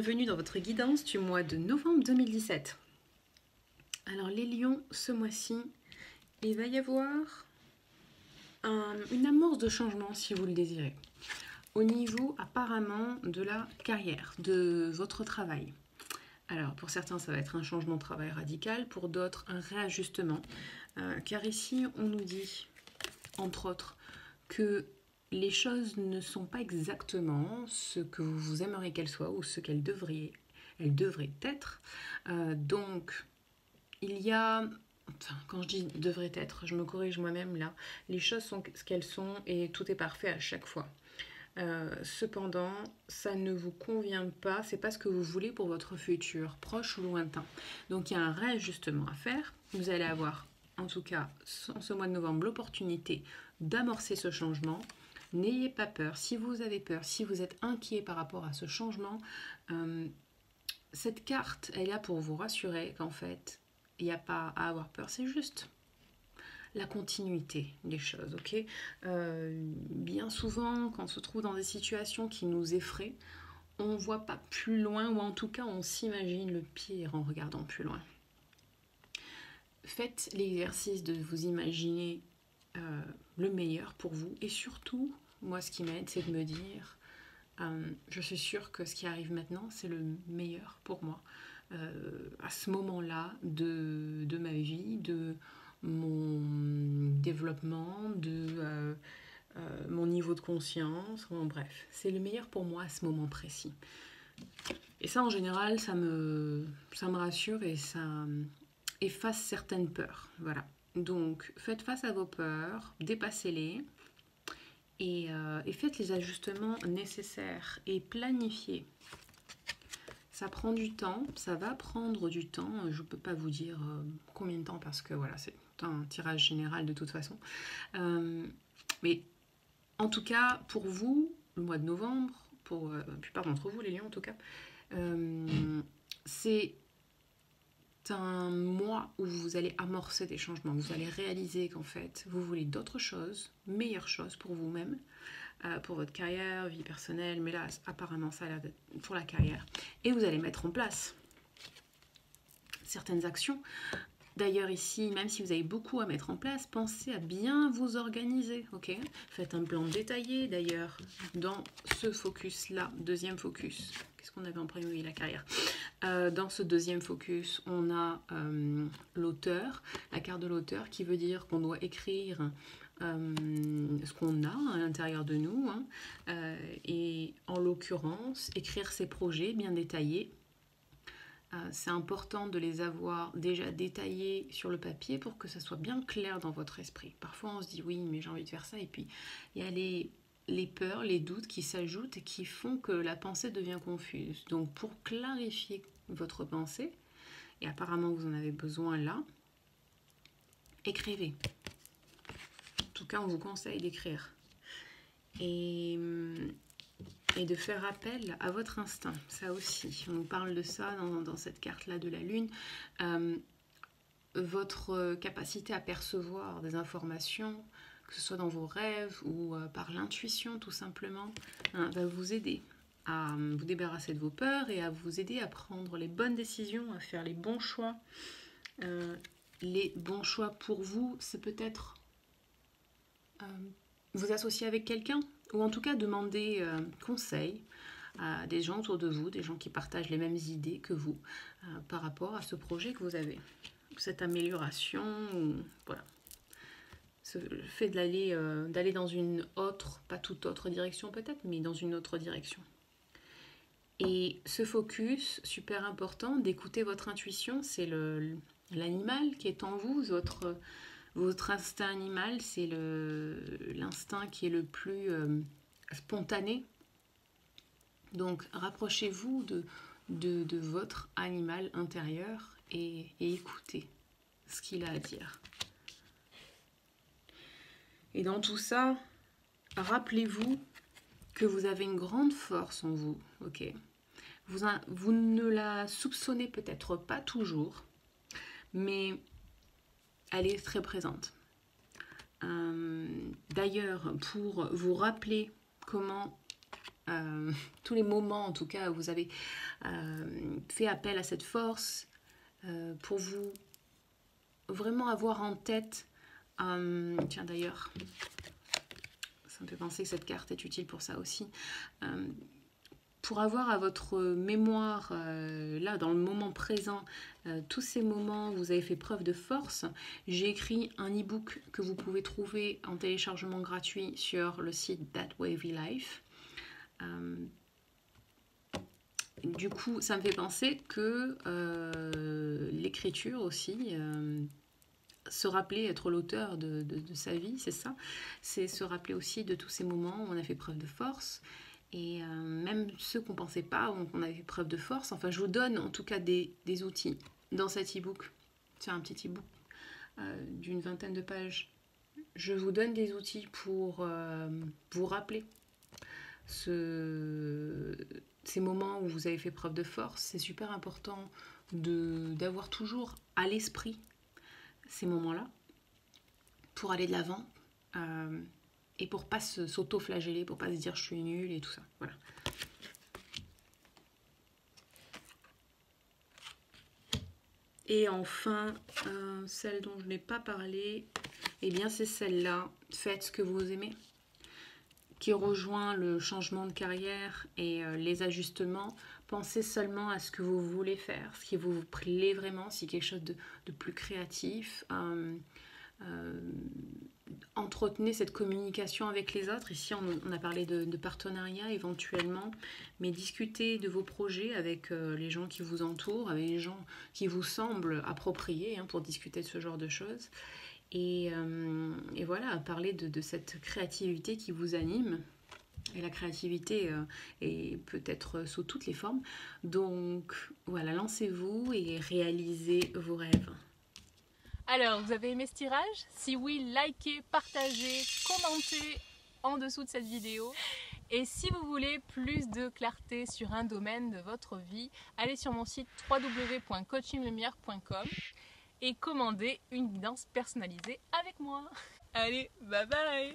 bienvenue dans votre guidance du mois de novembre 2017. Alors les lions, ce mois-ci, il va y avoir une amorce de changement si vous le désirez. Au niveau apparemment de la carrière, de votre travail. Alors pour certains ça va être un changement de travail radical, pour d'autres un réajustement. Car ici on nous dit, entre autres, que les choses ne sont pas exactement ce que vous aimeriez qu'elles soient ou ce qu'elles devraient être. Donc, il y a... Enfin, quand je dis devrait être, je me corrige moi-même là. Les choses sont ce qu'elles sont et tout est parfait à chaque fois. Cependant, ça ne vous convient pas, c'est pas ce que vous voulez pour votre futur, proche ou lointain. Donc il y a un réajustement à faire. Vous allez avoir, en tout cas, en ce mois de novembre, l'opportunité d'amorcer ce changement. N'ayez pas peur. Si vous avez peur, si vous êtes inquiet par rapport à ce changement, cette carte est là pour vous rassurer qu'en fait, il n'y a pas à avoir peur, c'est juste la continuité des choses, ok. Bien souvent, quand on se trouve dans des situations qui nous effraient, on ne voit pas plus loin, ou en tout cas, on s'imagine le pire en regardant plus loin. Faites l'exercice de vous imaginer le meilleur pour vous, et surtout, moi, ce qui m'aide, c'est de me dire, je suis sûre que ce qui arrive maintenant, c'est le meilleur pour moi. À ce moment-là de ma vie, de mon développement, de mon niveau de conscience, bon, bref, c'est le meilleur pour moi à ce moment précis. Et ça, en général, ça me rassure et ça efface certaines peurs. Voilà. Donc, faites face à vos peurs, dépassez-les et faites les ajustements nécessaires et planifiez. Ça prend du temps, ça va prendre du temps. Je ne peux pas vous dire combien de temps parce que voilà, c'est un tirage général de toute façon. Mais en tout cas, pour vous, le mois de novembre, pour la plupart d'entre vous, les lions en tout cas, c'est un mois où vous allez amorcer des changements. Vous allez réaliser qu'en fait, vous voulez d'autres choses, meilleures choses pour vous-même, pour votre carrière, vie personnelle, mais là, apparemment, ça a l'air d'être pour la carrière. Et vous allez mettre en place certaines actions. D'ailleurs, ici, même si vous avez beaucoup à mettre en place, pensez à bien vous organiser, ok? Faites un plan détaillé, d'ailleurs, dans ce focus-là, deuxième focus. Qu'est-ce qu'on avait en premier? Oui, la carrière. Dans ce deuxième focus, on a l'auteur, la carte de l'auteur, qui veut dire qu'on doit écrire ce qu'on a à l'intérieur de nous, hein, et en l'occurrence, écrire ses projets bien détaillés. C'est important de les avoir déjà détaillés sur le papier pour que ça soit bien clair dans votre esprit. Parfois on se dit oui mais j'ai envie de faire ça, et puis il y a les peurs, les doutes qui s'ajoutent et qui font que la pensée devient confuse. Donc pour clarifier votre pensée, et apparemment vous en avez besoin là, écrivez. En tout cas on vous conseille d'écrire. Et de faire appel à votre instinct, ça aussi. On nous parle de ça dans cette carte-là de la Lune. Votre capacité à percevoir des informations, que ce soit dans vos rêves ou par l'intuition tout simplement, hein, va vous aider à vous débarrasser de vos peurs et à vous aider à prendre les bonnes décisions, à faire les bons choix. Les bons choix pour vous, c'est peut-être vous associer avec quelqu'un, ou en tout cas demander conseil à des gens autour de vous, des gens qui partagent les mêmes idées que vous par rapport à ce projet que vous avez, cette amélioration, ou voilà, le fait d'aller dans une autre, pas toute autre direction peut-être, mais dans une autre direction. Et ce focus, super important, d'écouter votre intuition, c'est l'animal qui est en vous, votre instinct animal, c'est l'instinct qui est le plus spontané. Donc rapprochez-vous de votre animal intérieur et écoutez ce qu'il a à dire. Et dans tout ça, rappelez-vous que vous avez une grande force en vous, ok? Vous ne la soupçonnez peut-être pas toujours, mais elle est très présente. D'ailleurs, pour vous rappeler comment tous les moments en tout cas où vous avez fait appel à cette force pour vous vraiment avoir en tête, tiens d'ailleurs, ça me fait penser que cette carte est utile pour ça aussi, pour avoir à votre mémoire, là dans le moment présent, tous ces moments où vous avez fait preuve de force, j'ai écrit un e-book que vous pouvez trouver en téléchargement gratuit sur le site That Wavy Life. Du coup, ça me fait penser que l'écriture aussi, se rappeler, être l'auteur de sa vie, c'est ça. C'est se rappeler aussi de tous ces moments où on a fait preuve de force. Et même ceux qu'on ne pensait pas, où on avait fait preuve de force. Enfin, je vous donne en tout cas des outils dans cet e-book. C'est un petit e-book d'une 20aine de pages. Je vous donne des outils pour vous rappeler ces moments où vous avez fait preuve de force. C'est super important d'avoir toujours à l'esprit ces moments-là pour aller de l'avant et pour pas s'auto-flageller, pour pas se dire je suis nulle et tout ça. Voilà. Et enfin, celle dont je n'ai pas parlé, eh bien c'est celle-là, faites ce que vous aimez, qui rejoint le changement de carrière et les ajustements. Pensez seulement à ce que vous voulez faire, ce qui vous plaît vraiment, si quelque chose de plus créatif. Entretenez cette communication avec les autres. Ici, on a parlé de partenariat éventuellement, mais discutez de vos projets avec les gens qui vous entourent, avec les gens qui vous semblent appropriés pour discuter de ce genre de choses. Et voilà, parler de cette créativité qui vous anime. Et la créativité peut être sous toutes les formes. Donc voilà, lancez-vous et réalisez vos rêves. Alors, vous avez aimé ce tirage? Si oui, likez, partagez, commentez en dessous de cette vidéo. Et si vous voulez plus de clarté sur un domaine de votre vie, allez sur mon site www.coachinglumière.com et commandez une guidance personnalisée avec moi. Allez, bye bye!